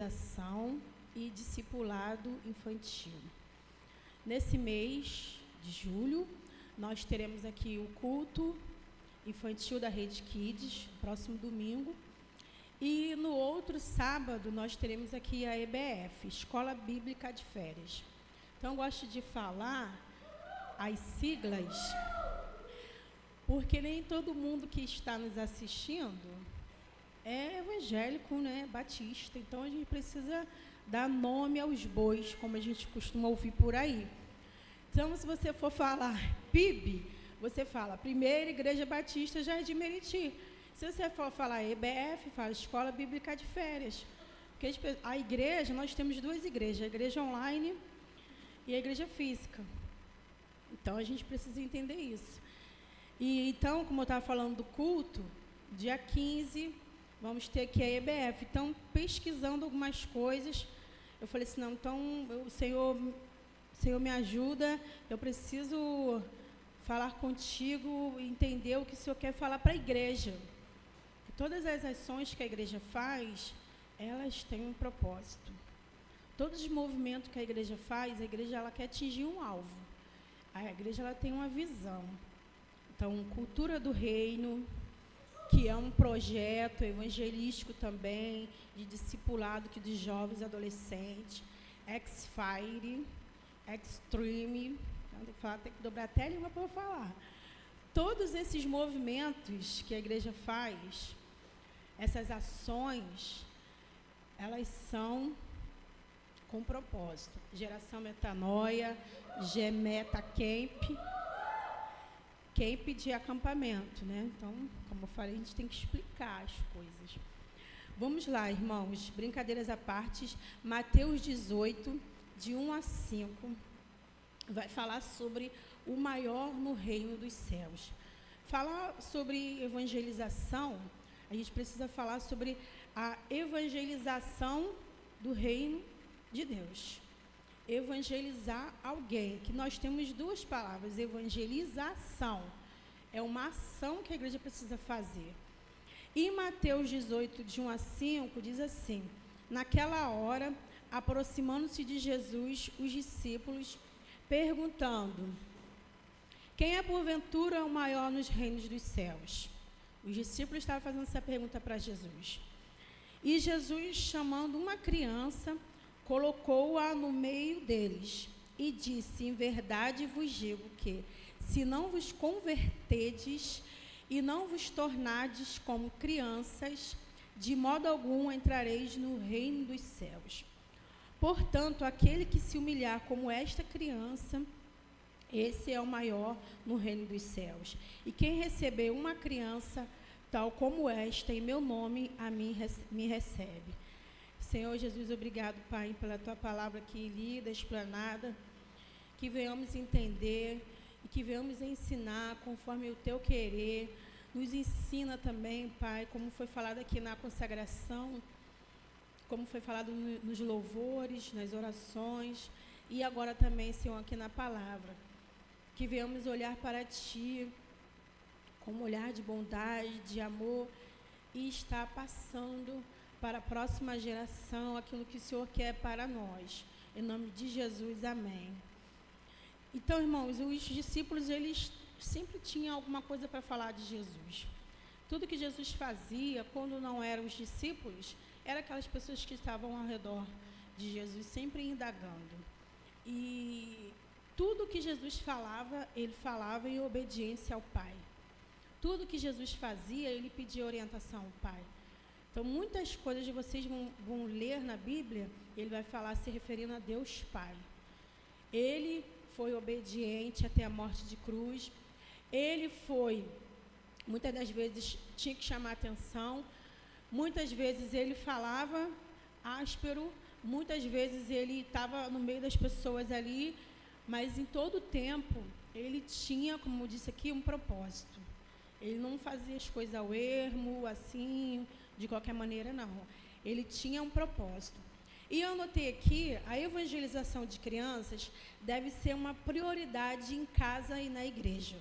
evangelização e discipulado infantil. Nesse mês de julho, nós teremos aqui o culto infantil da Rede Kids, próximo domingo. E no outro sábado, nós teremos aqui a EBF, Escola Bíblica de Férias. Então, eu gosto de falar as siglas, porque nem todo mundo que está nos assistindo é evangélico, né, batista. Então, a gente precisa dar nome aos bois, como a gente costuma ouvir por aí. Então, se você for falar PIB, você fala Primeira Igreja Batista Jardim Meriti. Se você for falar EBF, fala Escola Bíblica de Férias. Porque a igreja, nós temos duas igrejas, a igreja online e a igreja física. Então, a gente precisa entender isso. E então, como eu estava falando do culto, dia 15, vamos ter aqui a EBF. Então, pesquisando algumas coisas, eu falei assim, não, então, o Senhor me ajuda, eu preciso falar contigo, entender o que o Senhor quer falar para a igreja. Todas as ações que a igreja faz, elas têm um propósito. Todos os movimentos que a igreja faz, a igreja ela quer atingir um alvo. A igreja ela tem uma visão. Então, Cultura do Reino, que é um projeto evangelístico também, de discipulado que de jovens e adolescentes, X-Fire, Extreme, tem que dobrar até a língua para eu falar. Todos esses movimentos que a igreja faz, essas ações, elas são com propósito. Geração Metanoia, Gemeta Camp, Camp de acampamento, né? Então, como eu falei, a gente tem que explicar as coisas. Vamos lá, irmãos, brincadeiras à parte, Mateus 18, de 1 a 5, vai falar sobre o maior no reino dos céus. Falar sobre evangelização, a gente precisa falar sobre a evangelização do reino de Deus. Evangelizar alguém, que nós temos duas palavras, evangelização. É uma ação que a igreja precisa fazer. E Mateus 18, de 1 a 5, diz assim, naquela hora, aproximando-se de Jesus, os discípulos, perguntando, quem é porventura o maior nos reinos dos céus? Os discípulos estavam fazendo essa pergunta para Jesus. E Jesus, chamando uma criança, colocou-a no meio deles e disse, em verdade vos digo que, se não vos converterdes e não vos tornardes como crianças, de modo algum entrareis no reino dos céus. Portanto, aquele que se humilhar como esta criança, esse é o maior no reino dos céus. E quem receber uma criança, tal como esta, em meu nome, a mim me recebe. Senhor Jesus, obrigado, Pai, pela Tua palavra aqui lida, explanada, que venhamos entender e que venhamos ensinar conforme o Teu querer. Nos ensina também, Pai, como foi falado aqui na consagração, como foi falado nos louvores, nas orações, e agora também, Senhor, aqui na palavra. Que venhamos olhar para Ti com um olhar de bondade, de amor, e estar passando para a próxima geração aquilo que o Senhor quer para nós. Em nome de Jesus, amém. Então, irmãos, os discípulos, eles sempre tinham alguma coisa para falar de Jesus. Tudo que Jesus fazia, quando não eram os discípulos, eram aquelas pessoas que estavam ao redor de Jesus, sempre indagando. E tudo que Jesus falava, ele falava em obediência ao Pai. Tudo que Jesus fazia, ele pedia orientação ao Pai. Então, muitas coisas que vocês vão ler na Bíblia, ele vai falar se referindo a Deus Pai. Ele foi obediente até a morte de cruz. Ele foi, muitas das vezes, tinha que chamar atenção. Muitas vezes ele falava áspero. Muitas vezes ele estava no meio das pessoas ali. Mas, em todo o tempo, ele tinha, como eu disse aqui, um propósito. Ele não fazia as coisas ao ermo, assim, de qualquer maneira, não. Ele tinha um propósito. E eu anotei aqui, a evangelização de crianças deve ser uma prioridade em casa e na igreja.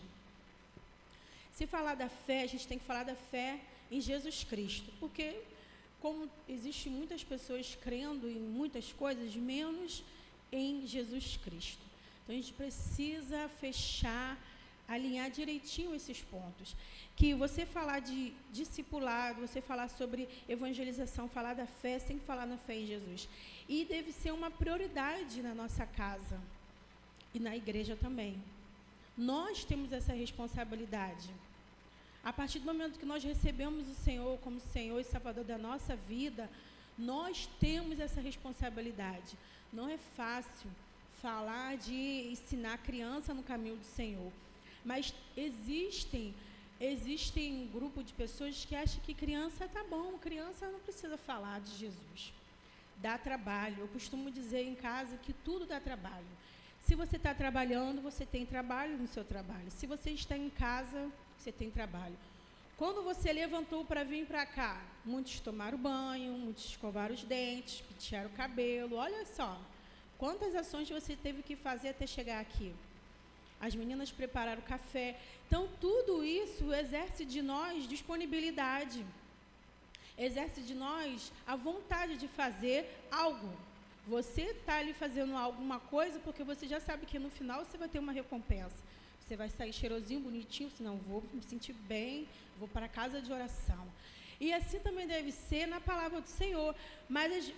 Se falar da fé, a gente tem que falar da fé em Jesus Cristo. Porque como existem muitas pessoas crendo em muitas coisas, menos em Jesus Cristo. Então, a gente precisa fechar, alinhar direitinho esses pontos. Que você falar de discipulado, você falar sobre evangelização, falar da fé, sem falar na fé em Jesus. E deve ser uma prioridade na nossa casa e na igreja também. Nós temos essa responsabilidade. A partir do momento que nós recebemos o Senhor como Senhor e Salvador da nossa vida, nós temos essa responsabilidade. Não é fácil falar de ensinar a criança no caminho do Senhor. Mas existem um grupo de pessoas que acham que criança está bom, criança não precisa falar de Jesus. Dá trabalho. Eu costumo dizer em casa que tudo dá trabalho. Se você está trabalhando, você tem trabalho no seu trabalho. Se você está em casa, você tem trabalho. Quando você levantou para vir para cá, muitos tomaram banho, muitos escovaram os dentes, pentearam o cabelo. Olha só, quantas ações você teve que fazer até chegar aqui. As meninas prepararam o café. Então, tudo isso exerce de nós disponibilidade. Exerce de nós a vontade de fazer algo. Você está ali fazendo alguma coisa porque você já sabe que no final você vai ter uma recompensa. Você vai sair cheirosinho, bonitinho, senão vou me sentir bem, vou para a casa de oração. E assim também deve ser na palavra do Senhor. Mas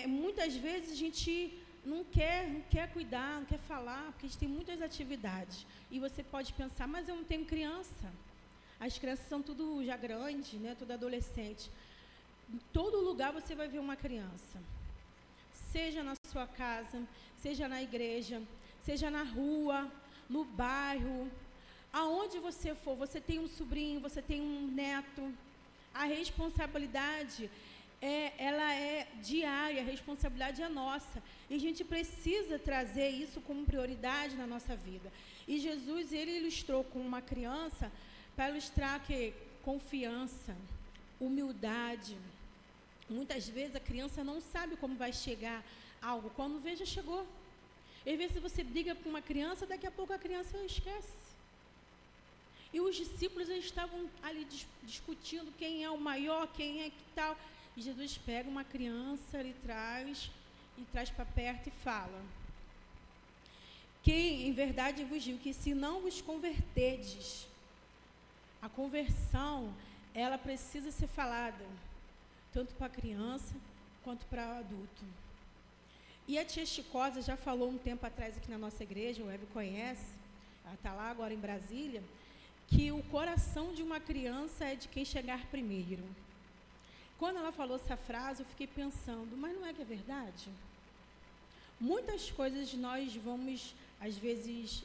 muitas vezes a gente não quer cuidar, não quer falar, porque a gente tem muitas atividades. E você pode pensar, mas eu não tenho criança. As crianças são tudo já grandes, né, tudo adolescente. Em todo lugar você vai ver uma criança. Seja na sua casa, seja na igreja, seja na rua, no bairro, aonde você for, você tem um sobrinho, você tem um neto. A responsabilidade ela é diária, a responsabilidade é nossa. E a gente precisa trazer isso como prioridade na nossa vida. E Jesus, ele ilustrou com uma criança para ilustrar que confiança, humildade. Muitas vezes a criança não sabe como vai chegar algo. Quando vê, já chegou. Às vezes você briga com uma criança, daqui a pouco a criança esquece. E os discípulos estavam ali discutindo quem é o maior, quem é que tal. E Jesus pega uma criança, ele traz para perto e fala: quem em verdade vos digo que se não vos converterdes, a conversão, ela precisa ser falada, tanto para a criança quanto para o adulto. E a tia Chicosa já falou um tempo atrás aqui na nossa igreja, o Web conhece, ela está lá agora em Brasília, que o coração de uma criança é de quem chegar primeiro. Quando ela falou essa frase, eu fiquei pensando, mas não é que é verdade? Muitas coisas nós vamos, às vezes,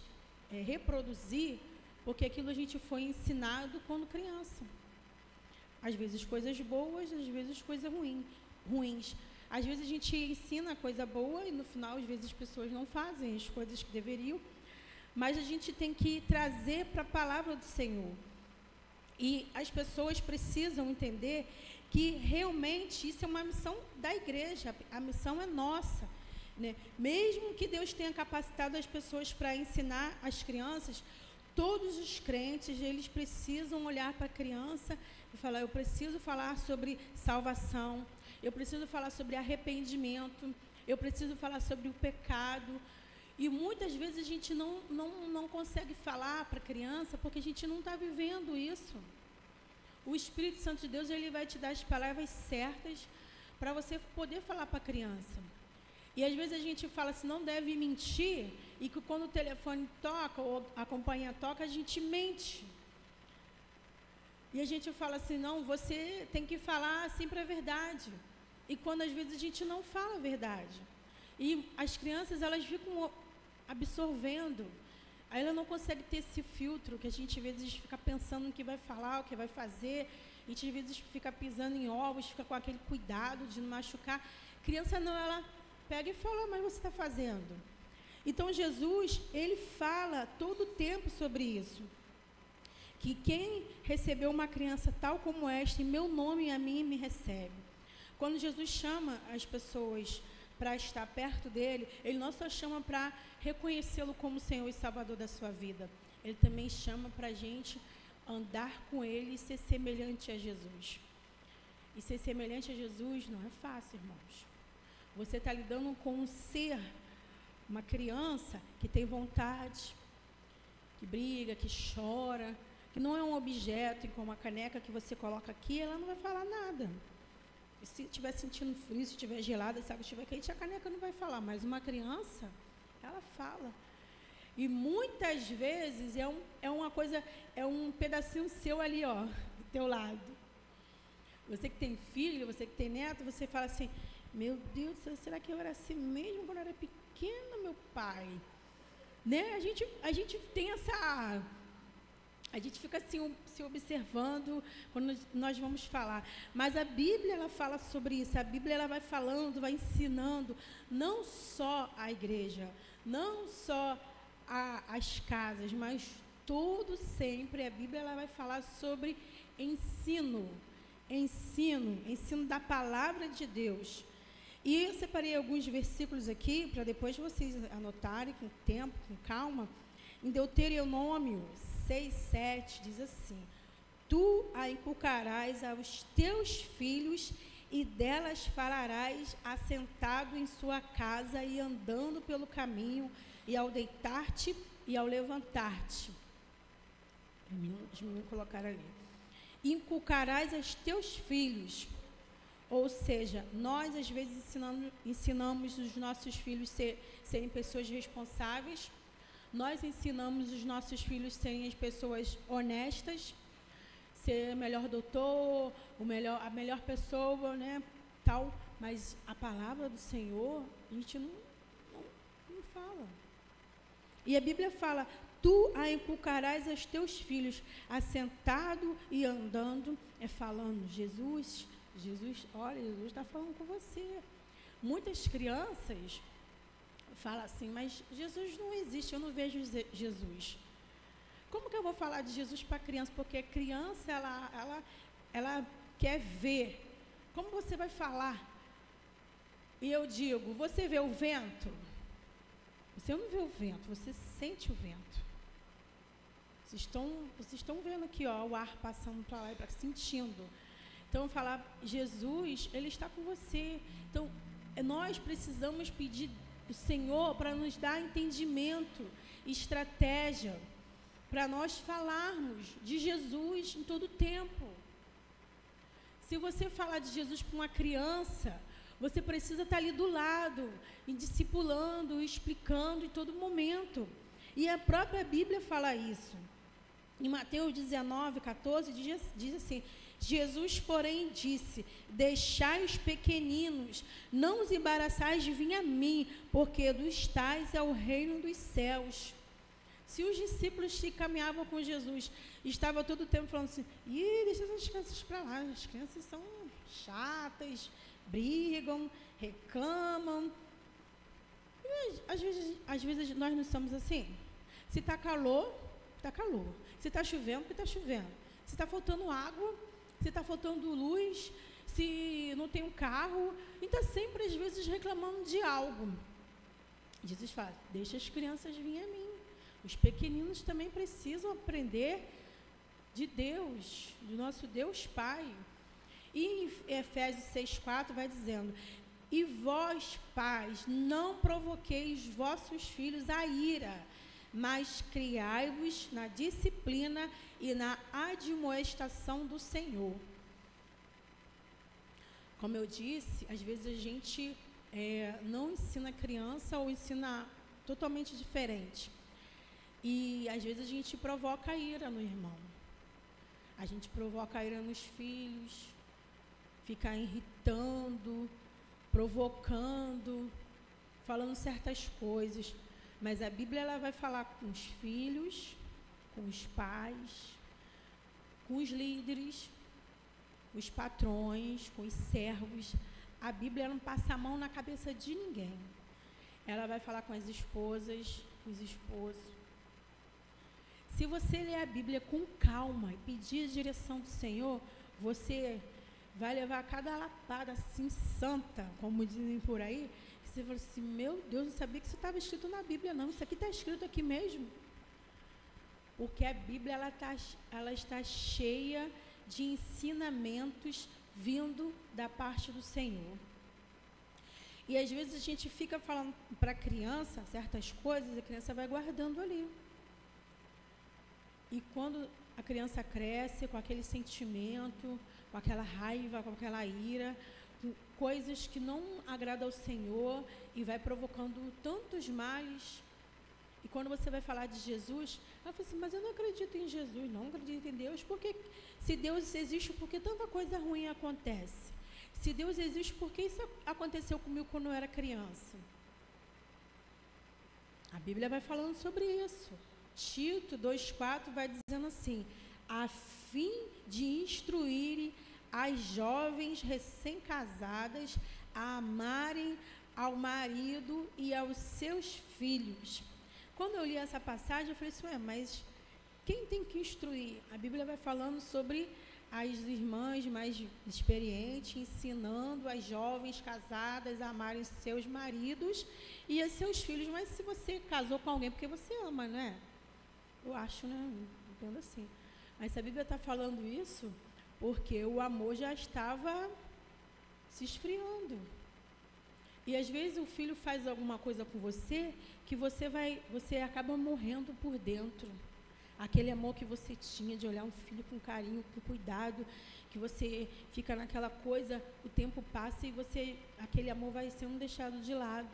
reproduzir, porque aquilo a gente foi ensinado quando criança. Às vezes coisas boas, às vezes coisas ruins. Às vezes a gente ensina coisa boa e no final, às vezes, as pessoas não fazem as coisas que deveriam. Mas a gente tem que trazer para a palavra do Senhor. E as pessoas precisam entender que realmente isso é uma missão da igreja, a missão é nossa, né? Mesmo que Deus tenha capacitado as pessoas para ensinar as crianças, todos os crentes, eles precisam olhar para a criança e falar: eu preciso falar sobre salvação, eu preciso falar sobre arrependimento, eu preciso falar sobre o pecado. E muitas vezes a gente não consegue falar para a criança porque a gente não está vivendo isso. O Espírito Santo de Deus, ele vai te dar as palavras certas para você poder falar para a criança. E às vezes a gente fala assim, não deve mentir, e que quando o telefone toca ou a companhia toca, a gente mente. E a gente fala assim, não, você tem que falar sempre a verdade. E quando às vezes a gente não fala a verdade. E as crianças, elas ficam absorvendo. Aí ela não consegue ter esse filtro, que a gente às vezes fica pensando no que vai falar, o que vai fazer. A gente às vezes fica pisando em ovos, fica com aquele cuidado de não machucar. Criança não, ela pega e fala, mas você está fazendo. Então Jesus, ele fala todo o tempo sobre isso. Que quem recebeu uma criança tal como esta, em meu nome e a mim, me recebe. Quando Jesus chama as pessoas para estar perto dele, ele não só chama para reconhecê-lo como Senhor e Salvador da sua vida, ele também chama para a gente andar com ele e ser semelhante a Jesus. E ser semelhante a Jesus não é fácil, irmãos. Você está lidando com um ser, uma criança que tem vontade, que briga, que chora, que não é um objeto, como a caneca que você coloca aqui, ela não vai falar nada. E se estiver sentindo frio, se estiver gelada, se a água estiver quente, a caneca não vai falar, mas uma criança, ela fala. E muitas vezes é uma coisa, é um pedacinho seu ali, ó, do teu lado. Você que tem filho, você que tem neto, você fala assim, meu Deus, será que eu era assim mesmo quando eu era pequena, meu pai? Né? A gente tem essa... A gente fica assim, se observando quando nós vamos falar. Mas a Bíblia, ela fala sobre isso. A Bíblia, ela vai falando, vai ensinando, não só a igreja, não só as casas, mas tudo sempre. A Bíblia, ela vai falar sobre ensino da palavra de Deus. E eu separei alguns versículos aqui, para depois vocês anotarem com tempo, com calma. Em Deuteronômio 6:7 diz assim: tu a inculcarás aos teus filhos e delas falarás assentado em sua casa e andando pelo caminho e ao deitar-te e ao levantar-te. Os meninos colocaram ali. Inculcarás aos teus filhos. Ou seja, nós às vezes ensinamos os nossos filhos serem pessoas responsáveis. Nós ensinamos os nossos filhos serem as pessoas honestas, ser o melhor doutor, a melhor pessoa, né, tal. Mas a palavra do Senhor, a gente não fala. E a Bíblia fala, tu a inculcarás aos teus filhos, assentado e andando, falando, Jesus, olha, Jesus está falando com você. Muitas crianças falam assim, mas Jesus não existe, eu não vejo Jesus. Como que eu vou falar de Jesus para a criança? Porque a criança, ela quer ver. Como você vai falar? E eu digo, você vê o vento? Você não vê o vento, você sente o vento. Vocês estão vendo aqui, ó, o ar passando para lá e para cá, sentindo. Então, falar, Jesus, Ele está com você. Então, nós precisamos pedir o Senhor para nos dar entendimento, estratégia, para nós falarmos de Jesus em todo o tempo. Se você falar de Jesus para uma criança, você precisa estar ali do lado, discipulando, explicando em todo momento. E a própria Bíblia fala isso. Em Mateus 19:14, diz assim, Jesus, porém, disse, deixai os pequeninos, não os embaraçais de vir a mim, porque dos tais é o reino dos céus. Se os discípulos que caminhavam com Jesus estavam todo o tempo falando assim, deixa essas crianças para lá, as crianças são chatas, brigam, reclamam. E, às vezes nós não somos assim. Se está calor, está calor. Se está chovendo, está chovendo. Se está faltando água, se está faltando luz, se não tem um carro, e está sempre, às vezes, reclamando de algo. Jesus fala, deixa as crianças virem a mim. Os pequeninos também precisam aprender de Deus, do nosso Deus Pai. E em Efésios 6:4 vai dizendo, e vós, pais, não provoqueis vossos filhos a ira, mas criai-vos na disciplina e na admoestação do Senhor. Como eu disse, às vezes a gente não ensina a criança ou ensina totalmente diferente. E às vezes a gente provoca a ira no irmão. A gente provoca a ira nos filhos, fica irritando, provocando, falando certas coisas. Mas a Bíblia ela vai falar com os filhos, com os pais, com os líderes, com os patrões, com os servos. A Bíblia não passa a mão na cabeça de ninguém. Ela vai falar com as esposas, com os esposos. Se você ler a Bíblia com calma e pedir a direção do Senhor, você vai levar cada lapada assim santa, como dizem por aí. Você fala assim, meu Deus, não sabia que isso estava escrito na Bíblia, não. Isso aqui está escrito aqui mesmo. Porque a Bíblia ela está cheia de ensinamentos vindo da parte do Senhor. E às vezes a gente fica falando para a criança certas coisas, a criança vai guardando ali. E quando a criança cresce com aquele sentimento, com aquela raiva, com aquela ira, com coisas que não agradam ao Senhor e vai provocando tantos males. E quando você vai falar de Jesus, ela fala assim, mas eu não acredito em Jesus, não acredito em Deus, porque se Deus existe, por que tanta coisa ruim acontece? Se Deus existe, por que isso aconteceu comigo quando eu era criança? A Bíblia vai falando sobre isso. Tito 2,4 vai dizendo assim, a fim de instruir as jovens recém-casadas a amarem ao marido e aos seus filhos. Quando eu li essa passagem, eu falei assim, mas quem tem que instruir? A Bíblia vai falando sobre as irmãs mais experientes, ensinando as jovens casadas a amarem seus maridos e a seus filhos. Mas se você casou com alguém, porque você ama, não é? Eu acho, né? Entendo assim. Mas se a Bíblia está falando isso, porque o amor já estava se esfriando. E às vezes o filho faz alguma coisa com você, que você acaba morrendo por dentro. Aquele amor que você tinha de olhar um filho com carinho, com cuidado, que você fica naquela coisa, o tempo passa e aquele amor vai sendo deixado de lado.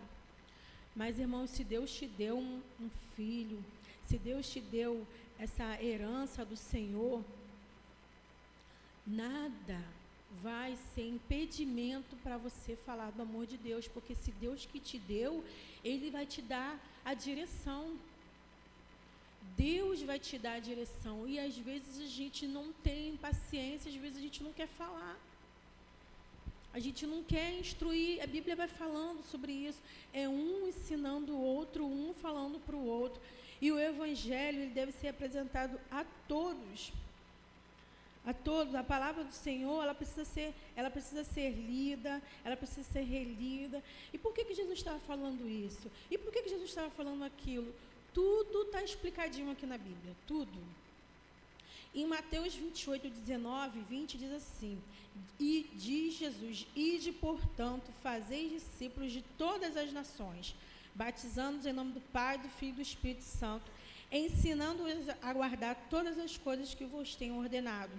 Mas, irmão, se Deus te deu um filho, se Deus te deu essa herança do Senhor, nada vai ser impedimento para você falar do amor de Deus, porque se Deus que te deu, Ele vai te dar a direção. Deus vai te dar a direção. E às vezes a gente não tem paciência, às vezes a gente não quer falar. A gente não quer instruir. A Bíblia vai falando sobre isso. É um ensinando o outro, um falando para o outro. E o Evangelho, ele deve ser apresentado a todos. A todos. A palavra do Senhor, ela precisa ser lida, ela precisa ser relida. E por que Jesus estava falando isso? E por que Jesus estava falando aquilo? Tudo está explicadinho aqui na Bíblia, tudo. Em Mateus 28, 19, 20, diz assim, e diz Jesus, ide, portanto, fazeis discípulos de todas as nações, batizando-os em nome do Pai, do Filho e do Espírito Santo, ensinando-os a guardar todas as coisas que vos tenho ordenado.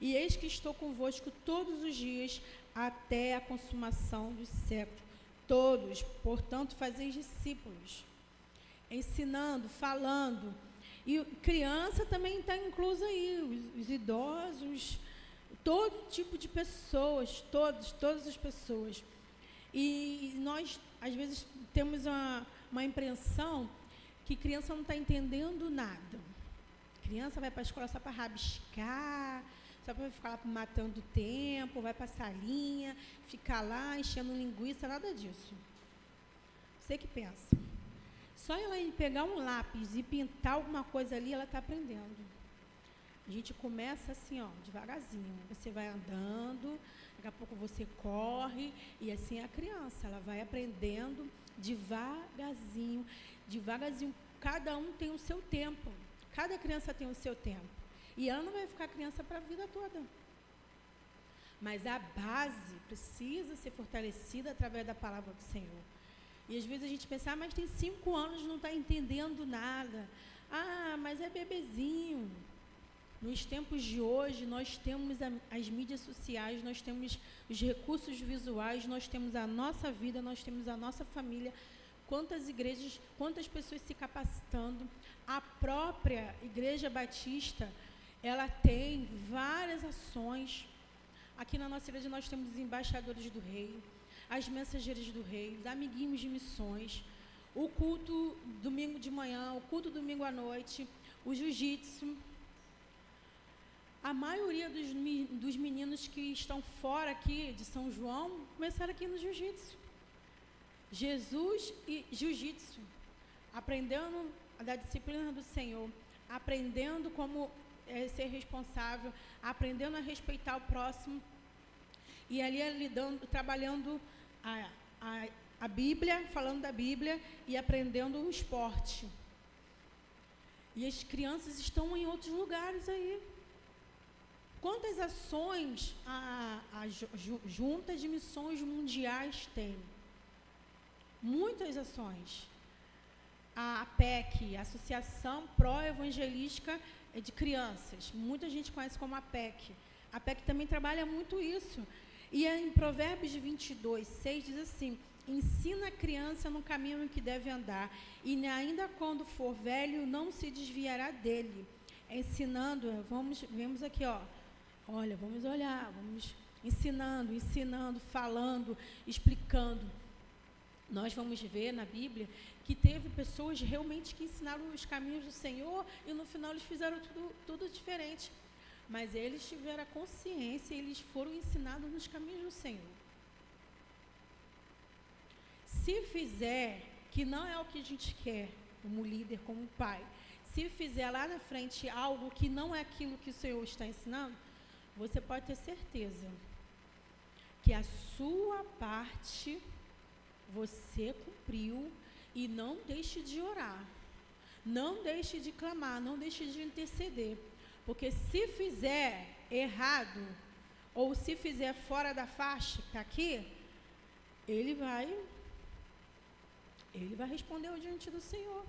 E eis que estou convosco todos os dias, até a consumação dos séculos. Todos, portanto, fazeis discípulos. Ensinando, falando. E criança também está inclusa aí, os idosos, todo tipo de pessoas, todas as pessoas. E nós, às vezes, temos uma impressão que criança não está entendendo nada. Criança vai para a escola só para rabiscar, só para ficar lá matando tempo, vai passar linha, ficar lá enchendo linguiça, nada disso. Você que pensa. Só ela pegar um lápis e pintar alguma coisa ali, ela está aprendendo. A gente começa assim, ó, devagarzinho. Você vai andando, daqui a pouco você corre, e assim é a criança. Ela vai aprendendo devagarzinho, devagarzinho. Cada um tem o seu tempo. Cada criança tem o seu tempo. E ela não vai ficar criança para a vida toda. Mas a base precisa ser fortalecida através da palavra do Senhor. E às vezes a gente pensa, mas tem 5 anos, não está entendendo nada. Ah, mas é bebezinho. Nos tempos de hoje, nós temos as mídias sociais, nós temos os recursos visuais, nós temos a nossa vida, nós temos a nossa família. Quantas igrejas, quantas pessoas se capacitando. A própria Igreja Batista, ela tem várias ações. Aqui na nossa igreja nós temos os embaixadores do Rei, as mensageiras do Rei, os amiguinhos de missões, o culto domingo de manhã, o culto domingo à noite, o jiu-jitsu. A maioria dos meninos que estão fora aqui de São João começaram aqui no jiu-jitsu. Jesus e jiu-jitsu, aprendendo da disciplina do Senhor, aprendendo como ser responsável, aprendendo a respeitar o próximo, e ali trabalhando a Bíblia, falando da Bíblia e aprendendo o esporte. E as crianças estão em outros lugares aí. Quantas ações a Junta de Missões Mundiais tem? Muitas ações. A APEC, Associação Pró-Evangelística de Crianças, muita gente conhece como APEC. A APEC também trabalha muito isso. E em Provérbios 22, 6 diz assim: ensina a criança no caminho em que deve andar, e ainda quando for velho, não se desviará dele. Ensinando, vemos aqui, vamos olhar, vamos ensinando, falando, explicando. Nós vamos ver na Bíblia que teve pessoas realmente que ensinaram os caminhos do Senhor e no final eles fizeram tudo diferente. Mas eles tiveram a consciência e eles foram ensinados nos caminhos do Senhor. Se fizer, que não é o que a gente quer, como líder, como pai, se fizer lá na frente algo que não é aquilo que o Senhor está ensinando, você pode ter certeza que a sua parte você cumpriu, e não deixe de orar, não deixe de clamar, não deixe de interceder, porque se fizer errado, ou se fizer fora da faixa que está aqui, ele vai responder diante do Senhor.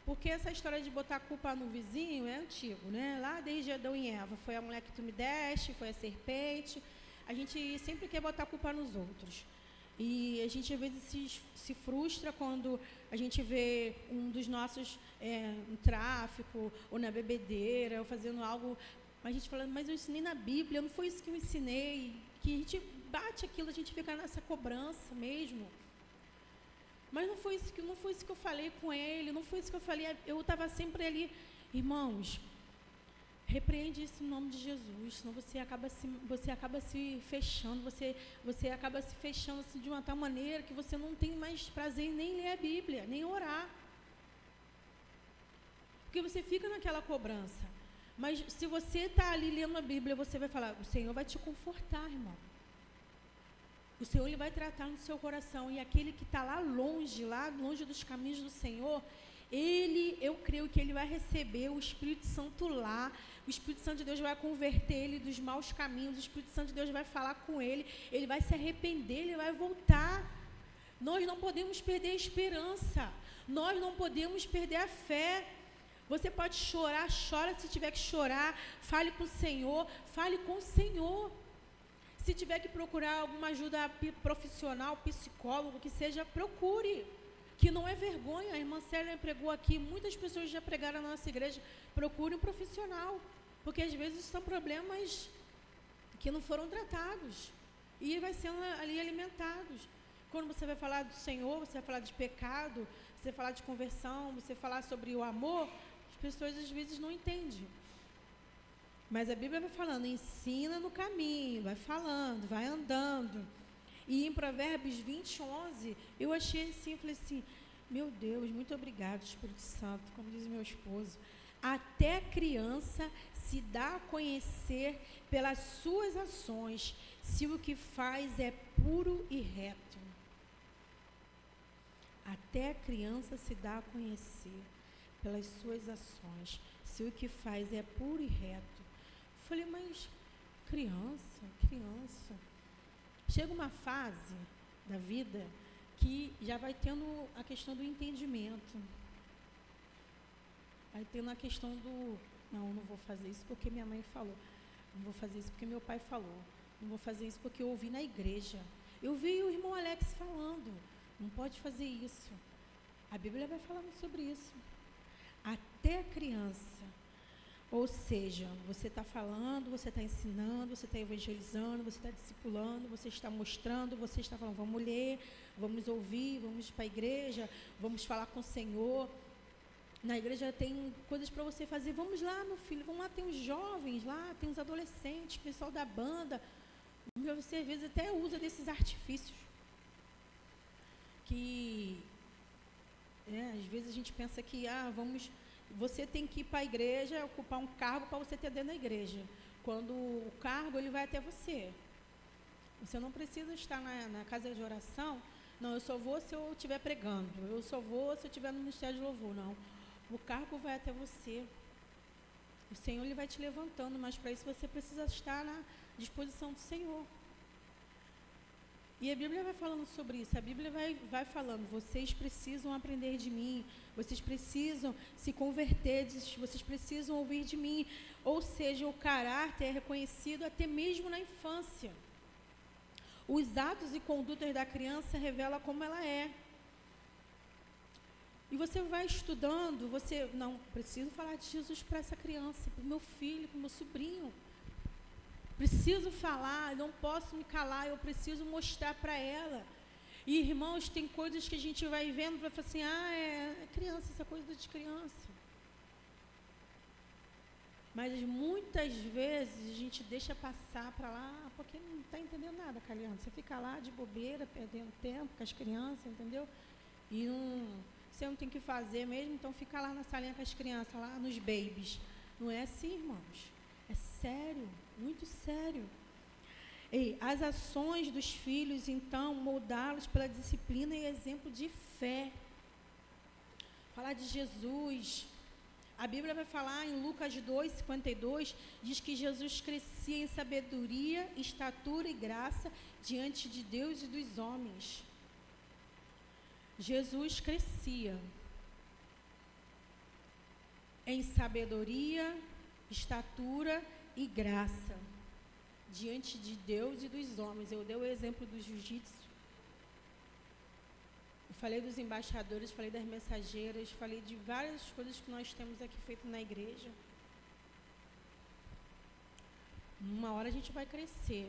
Porque essa história de botar a culpa no vizinho é antigo, né? Lá desde Adão e Eva, foi a mulher que tu me deste, foi a serpente. A gente sempre quer botar a culpa nos outros. E a gente às vezes se frustra quando a gente vê um dos nossos no tráfico, ou na bebedeira, ou fazendo algo, a gente falando, mas eu ensinei na Bíblia, não foi isso que eu ensinei, que a gente bate aquilo, a gente fica nessa cobrança mesmo. Mas não foi isso que eu falei com ele, não foi isso que eu falei, eu estava sempre ali, irmãos, repreende isso em nome de Jesus, senão você acaba se fechando, você acaba se fechando assim, de uma tal maneira que você não tem mais prazer em nem ler a Bíblia, nem orar. Porque você fica naquela cobrança. Mas se você está ali lendo a Bíblia, você vai falar, o Senhor vai te confortar, irmão. O Senhor ele vai tratar no seu coração. E aquele que está lá longe dos caminhos do Senhor, eu creio que ele vai receber o Espírito Santo lá. O Espírito Santo de Deus vai converter ele dos maus caminhos. O Espírito Santo de Deus vai falar com ele. Ele vai se arrepender, ele vai voltar. Nós não podemos perder a esperança. Nós não podemos perder a fé. Você pode chorar, chora se tiver que chorar. Fale com o Senhor, fale com o Senhor. Se tiver que procurar alguma ajuda profissional, psicólogo, que seja, procure. Que não é vergonha. A irmã Célia pregou aqui, muitas pessoas já pregaram na nossa igreja. Procure um profissional. Porque às vezes são problemas que não foram tratados. E vai sendo ali alimentados. Quando você vai falar do Senhor, você vai falar de pecado, você vai falar de conversão, você vai falar sobre o amor, as pessoas às vezes não entendem. Mas a Bíblia vai falando, ensina no caminho, vai falando, vai andando. E em Provérbios 20, 11, eu achei assim, eu falei assim, meu Deus, muito obrigado, Espírito Santo, como diz meu esposo. Até a criança se dá a conhecer pelas suas ações, se o que faz é puro e reto. Até a criança se dá a conhecer pelas suas ações, se o que faz é puro e reto. Eu falei, mas criança. Chega uma fase da vida que já vai tendo a questão do entendimento. Vai tendo a questão do, não vou fazer isso porque minha mãe falou. Não vou fazer isso porque meu pai falou. Não vou fazer isso porque eu ouvi na igreja. Eu vi o irmão Alex falando. Não pode fazer isso. A Bíblia vai falando sobre isso. Até a criança. Ou seja, você está falando, você está ensinando, você está evangelizando, você está discipulando, você está mostrando, você está falando, vamos ler, vamos ouvir, vamos para a igreja, vamos falar com o Senhor. Na igreja tem coisas para você fazer. Vamos lá, meu filho, vamos lá, tem os jovens lá, tem os adolescentes, pessoal da banda. Você às vezes até usa desses artifícios. Que às vezes a gente pensa que você tem que ir para a igreja, ocupar um cargo para você ter dentro da igreja. Quando o cargo ele vai até você. Você não precisa estar na casa de oração. Não, eu só vou se eu estiver pregando. Eu só vou se eu estiver no ministério de louvor. Não. O cargo vai até você. O Senhor ele vai te levantando, mas para isso você precisa estar na disposição do Senhor. E a Bíblia vai falando sobre isso. A Bíblia vai falando, vocês precisam aprender de mim, vocês precisam se converter, vocês precisam ouvir de mim. Ou seja, o caráter é reconhecido até mesmo na infância. Os atos e condutas da criança revelam como ela é. E você vai estudando, você, não, preciso falar de Jesus para essa criança, para o meu filho, para o meu sobrinho. Preciso falar, não posso me calar, eu preciso mostrar para ela. E, irmãos, tem coisas que a gente vai vendo e vai falar assim, é criança, essa coisa de criança. Mas muitas vezes a gente deixa passar para lá, porque não está entendendo nada com a criança. Você fica lá de bobeira, perdendo tempo com as crianças, entendeu? E você não tem o que fazer mesmo, então fica lá na salinha com as crianças, lá nos babies. Não é assim, irmãos. É sério, muito sério. E as ações dos filhos, então, moldá-los pela disciplina e exemplo de fé. Falar de Jesus. A Bíblia vai falar em Lucas 2:52, diz que Jesus crescia em sabedoria, estatura e graça diante de Deus e dos homens. Jesus crescia em sabedoria, estatura e graça diante de Deus e dos homens. Eu dei o exemplo do jiu-jitsu. Eu falei dos embaixadores, falei das mensageiras, falei de várias coisas que nós temos aqui feito na igreja. Uma hora a gente vai crescer.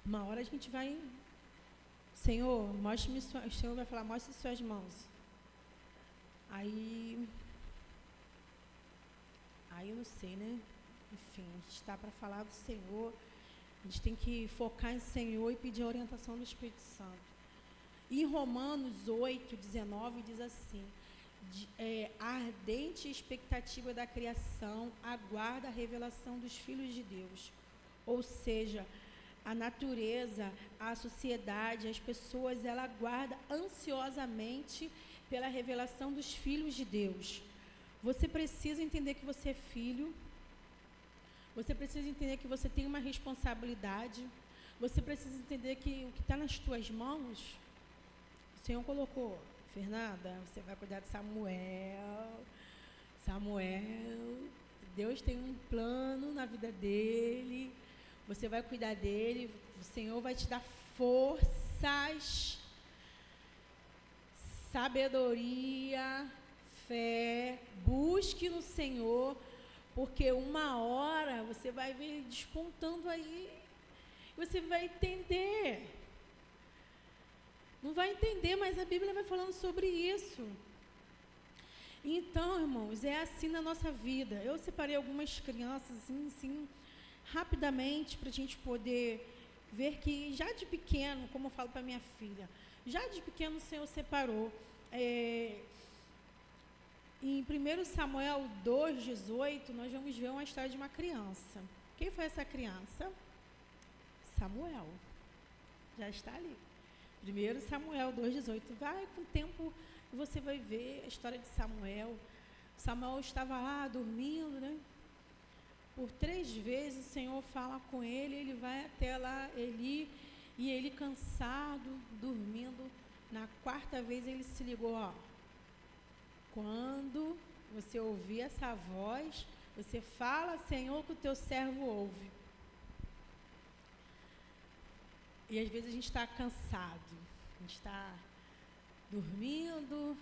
Uma hora a gente vai... Senhor, mostre-me, o Senhor vai falar, mostre suas mãos. Aí eu não sei, né? Enfim, a gente está para falar do Senhor, a gente tem que focar em Senhor e pedir a orientação do Espírito Santo. E em Romanos 8:19 diz assim, a ardente expectativa da criação aguarda a revelação dos filhos de Deus. Ou seja, a natureza, a sociedade, as pessoas, ela aguarda ansiosamente pela revelação dos filhos de Deus. Você precisa entender que você é filho. Você precisa entender que você tem uma responsabilidade. Você precisa entender que o que está nas tuas mãos, o Senhor colocou. Fernanda, você vai cuidar de Samuel. Deus tem um plano na vida dele. Você vai cuidar dele. O Senhor vai te dar forças, sabedoria, fé. Busque no Senhor, porque uma hora você vai ver ele despontando aí. Você vai entender. Não vai entender, mas a Bíblia vai falando sobre isso. Então, irmãos, é assim na nossa vida. Eu separei algumas crianças, assim, rapidamente, para a gente poder ver que já de pequeno, como eu falo para minha filha, já de pequeno o Senhor separou. Em 1 Samuel 2:18, nós vamos ver uma história de uma criança. Quem foi essa criança? Samuel. Já está ali. 1 Samuel 2:18. Vai com o tempo e você vai ver a história de Samuel. Samuel estava lá dormindo, né? Por 3 vezes o Senhor fala com ele, ele vai até lá, Eli, e ele cansado, dormindo. Na 4ª vez ele se ligou, quando você ouvir essa voz, você fala, Senhor, que o teu servo ouve. E às vezes a gente está cansado, a gente está dormindo,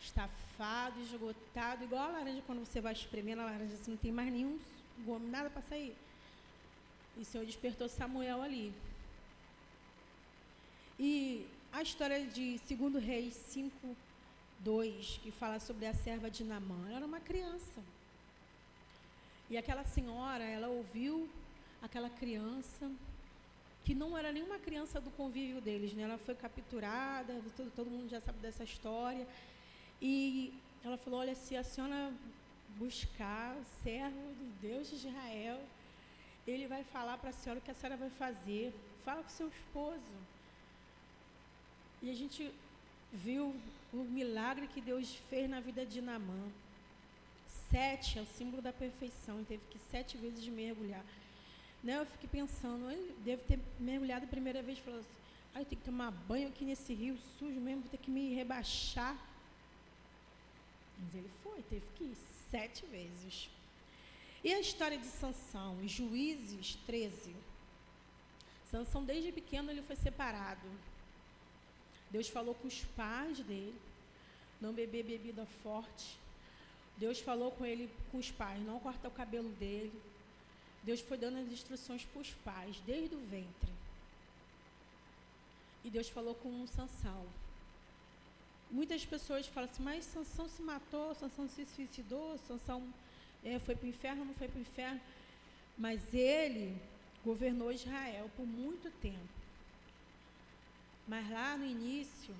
estafado, esgotado, igual a laranja, quando você vai espremendo a laranja, assim, não tem mais nenhum gomo, nada para sair. E o Senhor despertou Samuel ali. E a história de 2 Reis 5:2, que fala sobre a serva de Naamã, ela era uma criança. E aquela senhora, ela ouviu aquela criança, que não era nenhuma criança do convívio deles, né? Ela foi capturada, todo mundo já sabe dessa história. E ela falou, olha, se a senhora buscar o servo do Deus de Israel, ele vai falar para a senhora o que a senhora vai fazer. Fala com seu esposo. E a gente viu o milagre que Deus fez na vida de Naamã. 7 é o símbolo da perfeição, ele teve que 7 vezes mergulhar. Né? Eu fiquei pensando, ele deve ter mergulhado a primeira vez e falou assim, eu tenho que tomar banho aqui nesse rio sujo mesmo, vou ter que me rebaixar. Mas ele foi, teve que ir 7 vezes. E a história de Sansão, em Juízes 13. Sansão, desde pequeno, ele foi separado. Deus falou com os pais dele, não beber bebida forte. Deus falou com ele, com os pais, não cortar o cabelo dele. Deus foi dando as instruções para os pais, desde o ventre. E Deus falou com Sansão. Muitas pessoas falam assim, mas Sansão se matou, Sansão se suicidou, Sansão foi para o inferno, não foi para o inferno. Mas ele governou Israel por muito tempo. Mas lá no início,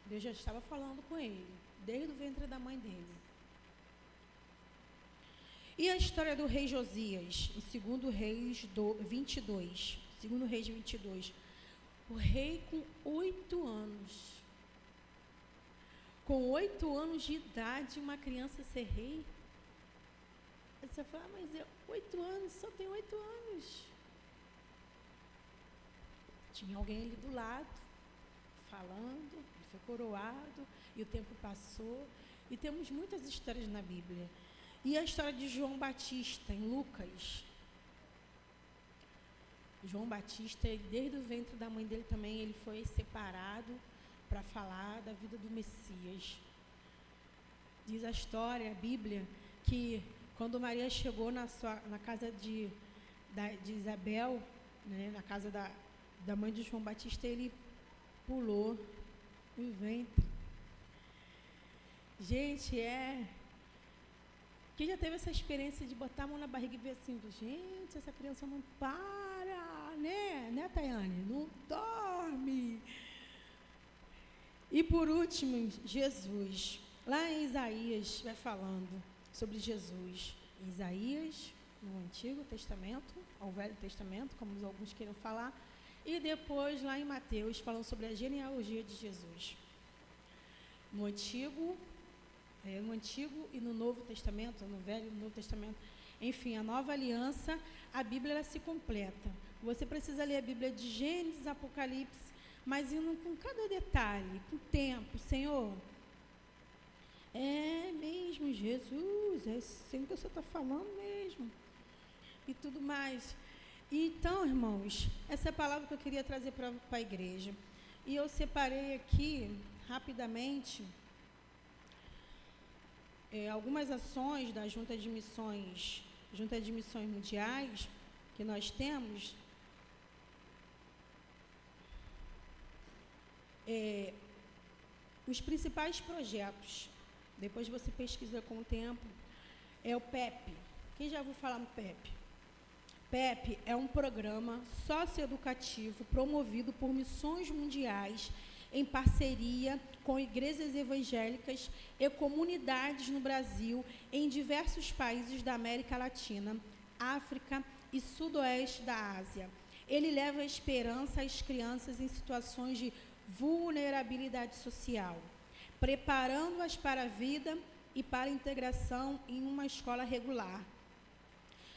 Deus já estava falando com ele, desde o ventre da mãe dele. E a história do rei Josias, em 2 Reis 22. 2 Reis 22. O rei com 8 anos. Com 8 anos de idade, uma criança ser rei. Aí você fala, mas 8 anos, só tem 8 anos. Tinha alguém ali do lado, falando, ele foi coroado, e o tempo passou. E temos muitas histórias na Bíblia. E a história de João Batista, em Lucas. João Batista, desde o ventre da mãe dele também, ele foi separado para falar da vida do Messias. Diz a história, a Bíblia, que quando Maria chegou na casa de Isabel, né, na casa da mãe de João Batista, ele pulou no ventre. Gente, quem já teve essa experiência de botar a mão na barriga e ver assim, gente, essa criança não para, né, Tayane? Não dorme. E por último, Jesus. Lá em Isaías, vai falando sobre Jesus. Em Isaías, no Antigo Testamento, ao Velho Testamento, como alguns queiram falar. E depois, lá em Mateus, falando sobre a genealogia de Jesus. No Antigo e no Novo Testamento, no Velho e no Novo Testamento, enfim, a Nova Aliança, a Bíblia ela se completa. Você precisa ler a Bíblia de Gênesis, Apocalipse, mas indo com cada detalhe, com o tempo. Senhor, é mesmo, Jesus, é assim que você está falando mesmo, e tudo mais. Então, irmãos, essa é a palavra que eu queria trazer para a igreja. E eu separei aqui, rapidamente, algumas ações da Junta de Missões Mundiais que nós temos. Os principais projetos, depois você pesquisa com o tempo, é o PEP. Quem já ouviu falar no PEP? PEP é um programa socioeducativo promovido por missões mundiais em parceria com igrejas evangélicas e comunidades no Brasil, em diversos países da América Latina, África e Sudoeste da Ásia. Ele leva a esperança às crianças em situações de vulnerabilidade social, preparando-as para a vida e para a integração em uma escola regular.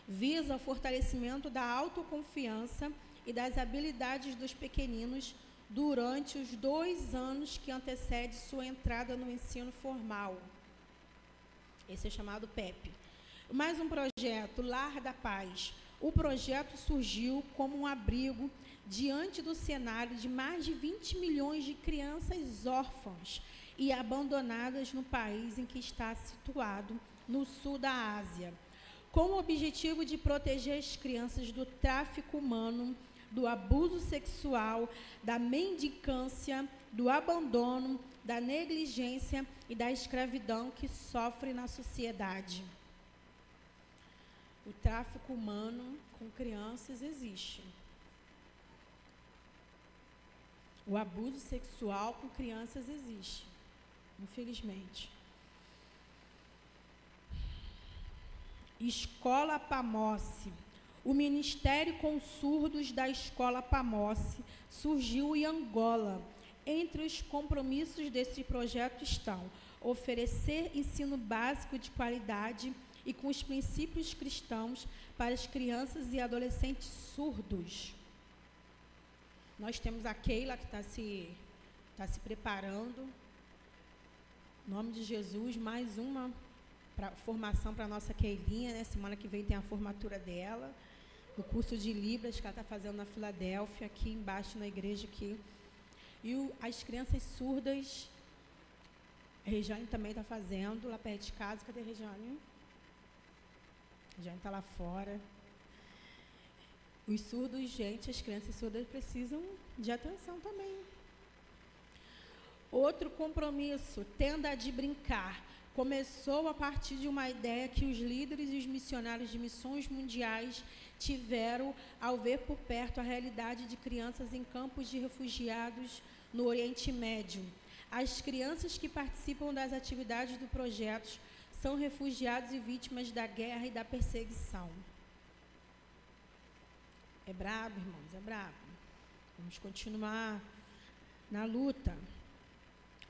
Visa o fortalecimento da autoconfiança e das habilidades dos pequeninos durante os 2 anos que antecedem sua entrada no ensino formal. Esse é chamado PEP. Mais um projeto, Lar da Paz. O projeto surgiu como um abrigo diante do cenário de mais de 20 milhões de crianças órfãs e abandonadas no país em que está situado, no sul da Ásia, com o objetivo de proteger as crianças do tráfico humano, do abuso sexual, da mendicância, do abandono, da negligência e da escravidão que sofrem na sociedade. O tráfico humano com crianças existe. O abuso sexual com crianças existe, infelizmente. Escola Pamosse. O Ministério com Surdos da Escola Pamosse surgiu em Angola. Entre os compromissos desse projeto estão oferecer ensino básico de qualidade e com os princípios cristãos para as crianças e adolescentes surdos. Nós temos a Keila, que está se preparando. Em nome de Jesus, mais uma formação para a nossa Keilinha, né? Semana que vem tem a formatura dela, do curso de Libras que ela está fazendo na Filadélfia, aqui embaixo na igreja aqui. E as crianças surdas, a Regiane também está fazendo, lá perto de casa. Cadê a Regiane? A Regiane está lá fora. Os surdos, gente, as crianças surdas precisam de atenção também. Outro compromisso, tenda de brincar. Começou a partir de uma ideia que os líderes e os missionários de missões mundiais tiveram ao ver por perto a realidade de crianças em campos de refugiados no Oriente Médio. As crianças que participam das atividades do projeto são refugiados e vítimas da guerra e da perseguição. É brabo, irmãos, é brabo. Vamos continuar na luta.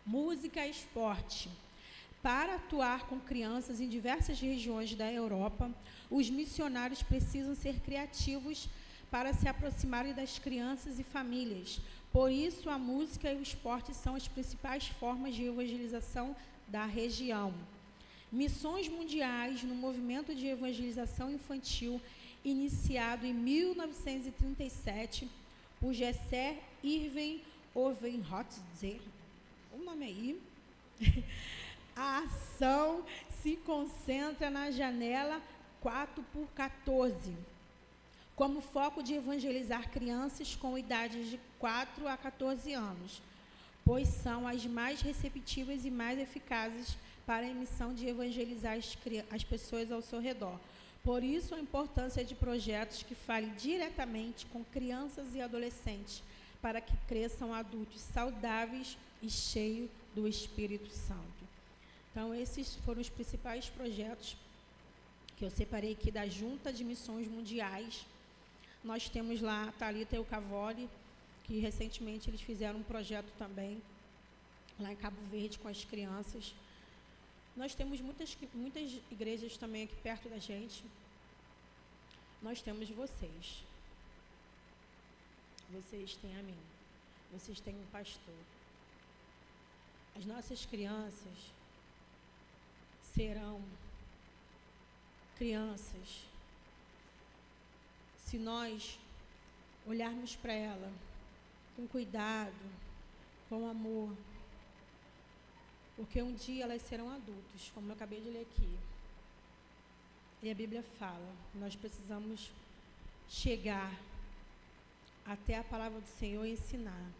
Música e esporte. Para atuar com crianças em diversas regiões da Europa, os missionários precisam ser criativos para se aproximarem das crianças e famílias. Por isso, a música e o esporte são as principais formas de evangelização da região. Missões mundiais no movimento de evangelização infantil, iniciado em 1937 por Jesse Irving Overholtzer. O nome aí. A ação se concentra na janela 4x14, como foco de evangelizar crianças com idades de 4 a 14 anos, pois são as mais receptivas e mais eficazes para a missão de evangelizar as pessoas ao seu redor. Por isso, a importância de projetos que falem diretamente com crianças e adolescentes, para que cresçam adultos saudáveis e cheios do Espírito Santo. Então, esses foram os principais projetos que eu separei aqui da Junta de Missões Mundiais. Nós temos lá a Thalita e o Cavoli, que recentemente eles fizeram um projeto também, lá em Cabo Verde, com as crianças. Nós temos muitas igrejas também aqui perto da gente. Nós temos vocês. Vocês têm a mim. Vocês têm um pastor. As nossas crianças serão crianças se nós olharmos para ela com cuidado, com amor, porque um dia elas serão adultos, como eu acabei de ler aqui. E a Bíblia fala, nós precisamos chegar até a palavra do Senhor e ensinar.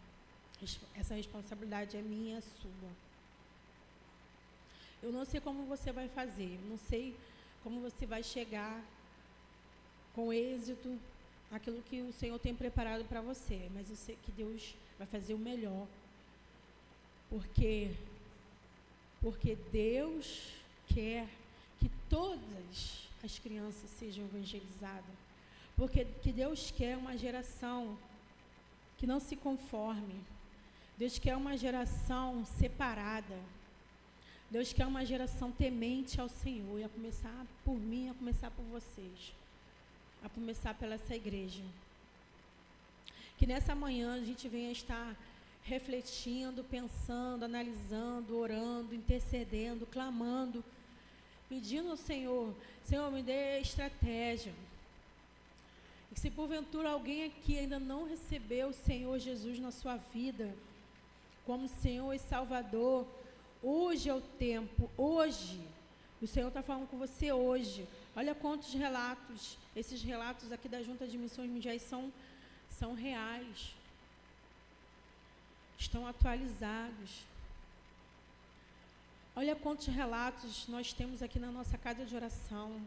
Essa responsabilidade é minha e é sua. Eu não sei como você vai fazer, não sei como você vai chegar com êxito aquilo que o Senhor tem preparado para você, mas eu sei que Deus vai fazer o melhor, porque Deus quer que todas as crianças sejam evangelizadas, porque Deus quer uma geração que não se conforme, Deus quer uma geração separada, Deus quer uma geração temente ao Senhor, e a começar por mim, a começar por vocês, a começar pela essa igreja. Que nessa manhã a gente venha estar refletindo, pensando, analisando, orando, intercedendo, clamando, pedindo ao Senhor, Senhor, me dê estratégia. E se porventura alguém aqui ainda não recebeu o Senhor Jesus na sua vida, como Senhor e Salvador, hoje é o tempo, hoje, o Senhor está falando com você hoje. Olha quantos relatos, esses relatos aqui da Junta de Missões Mundiais são reais, estão atualizados. Olha quantos relatos nós temos aqui na nossa casa de oração.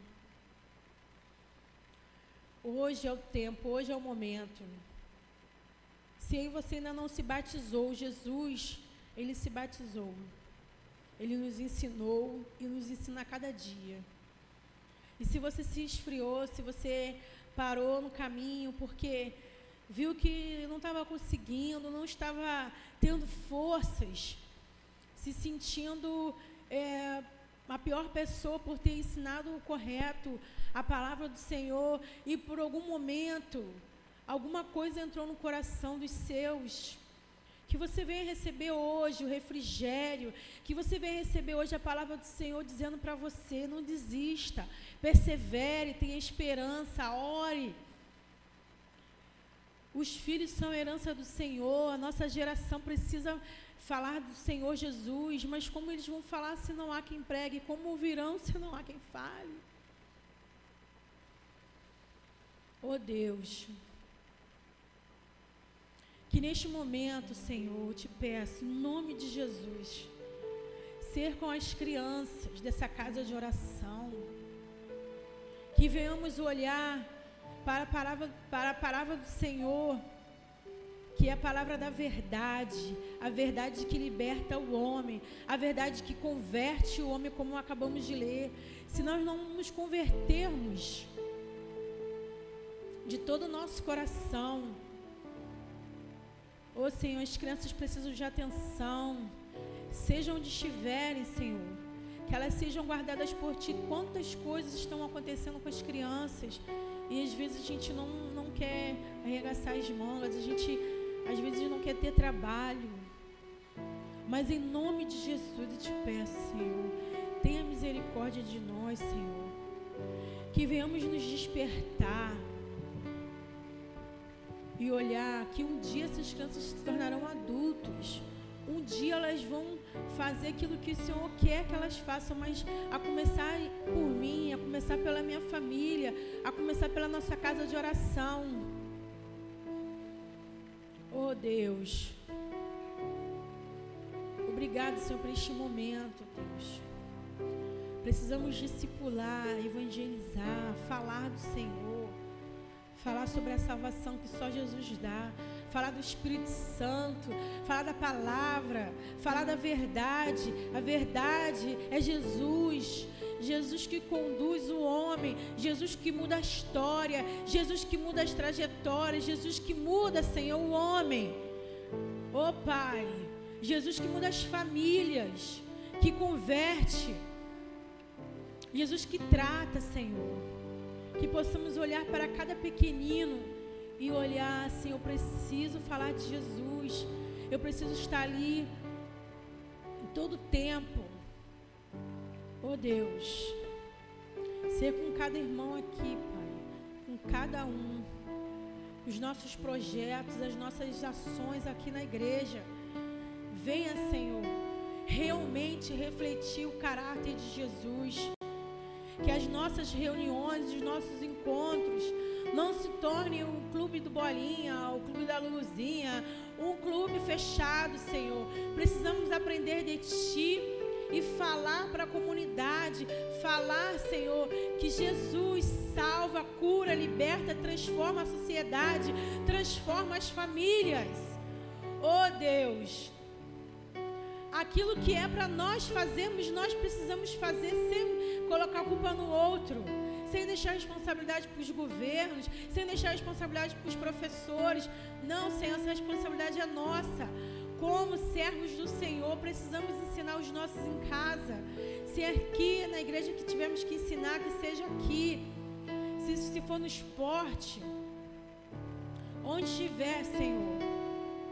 Hoje é o tempo, hoje é o momento. Se aí você ainda não se batizou, Jesus, Ele se batizou. Ele nos ensinou e nos ensina a cada dia. E se você se esfriou, se você parou no caminho porque viu que não estava conseguindo, não estava tendo forças, se sentindo a pior pessoa por ter ensinado o correto, a palavra do Senhor, e por algum momento, alguma coisa entrou no coração dos seus, que você venha receber hoje o refrigério, que você venha receber hoje a palavra do Senhor dizendo para você: não desista, persevere, tenha esperança, ore. Os filhos são herança do Senhor, a nossa geração precisa falar do Senhor Jesus, mas como eles vão falar se não há quem pregue? Como ouvirão se não há quem fale? Oh Deus, que neste momento, Senhor, eu te peço, em nome de Jesus, ser com as crianças dessa casa de oração, que venhamos olhar para a palavra do Senhor, que é a palavra da verdade, a verdade que liberta o homem, a verdade que converte o homem, como acabamos de ler. Se nós não nos convertermos de todo o nosso coração, ô Senhor, as crianças precisam de atenção, sejam onde estiverem, Senhor, que elas sejam guardadas por Ti. Quantas coisas estão acontecendo com as crianças, e às vezes a gente não quer arregaçar as mangas, às vezes não quer ter trabalho, mas em nome de Jesus eu te peço, Senhor, tenha misericórdia de nós, Senhor, que venhamos nos despertar e olhar que um dia essas crianças se tornarão adultos, um dia elas vão fazer aquilo que o Senhor quer que elas façam, mas a começar por mim, a começar pela minha família, a começar pela nossa casa de oração. Oh Deus, obrigado, Senhor, por este momento, Deus. Precisamos discipular, evangelizar, falar do Senhor, falar sobre a salvação que só Jesus dá, falar do Espírito Santo, falar da palavra, falar da verdade. A verdade é Jesus, Jesus que conduz o homem, Jesus que muda a história, Jesus que muda as trajetórias, Jesus que muda, Senhor, o homem. Oh Pai, Jesus que muda as famílias, que converte, Jesus que trata, Senhor, que possamos olhar para cada pequenino e olhar assim: eu preciso falar de Jesus, eu preciso estar ali em todo tempo. Oh Deus, ser com cada irmão aqui, Pai, com cada um, os nossos projetos, as nossas ações aqui na igreja. Venha, Senhor, realmente refletir o caráter de Jesus, que as nossas reuniões, os nossos encontros não se tornem um clube do Bolinha, o clube da Luluzinha, um clube fechado, Senhor. Precisamos aprender de Ti e falar para a comunidade, falar, Senhor, que Jesus salva, cura, liberta, transforma a sociedade, transforma as famílias. Oh Deus, aquilo que é para nós fazermos, nós precisamos fazer sem colocar a culpa no outro, sem deixar a responsabilidade para os governos, sem deixar a responsabilidade para os professores. Não, Senhor, essa responsabilidade é nossa. Como servos do Senhor, precisamos ensinar os nossos em casa. Se é aqui na igreja que tivermos que ensinar, que seja aqui. Se for no esporte, onde estiver, Senhor,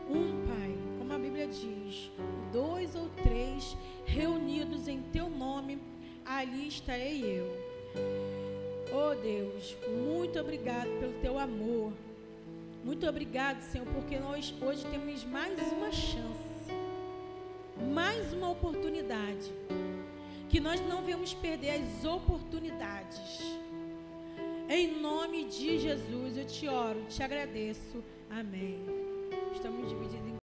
Pai, como a Bíblia diz, 2 ou 3 reunidos em Teu nome, ali estarei eu. Oh Deus, muito obrigado pelo Teu amor. Muito obrigado, Senhor, porque nós hoje temos mais uma chance, mais uma oportunidade, que nós não devemos perder as oportunidades. Em nome de Jesus, eu te oro, te agradeço. Amém. Estamos divididos em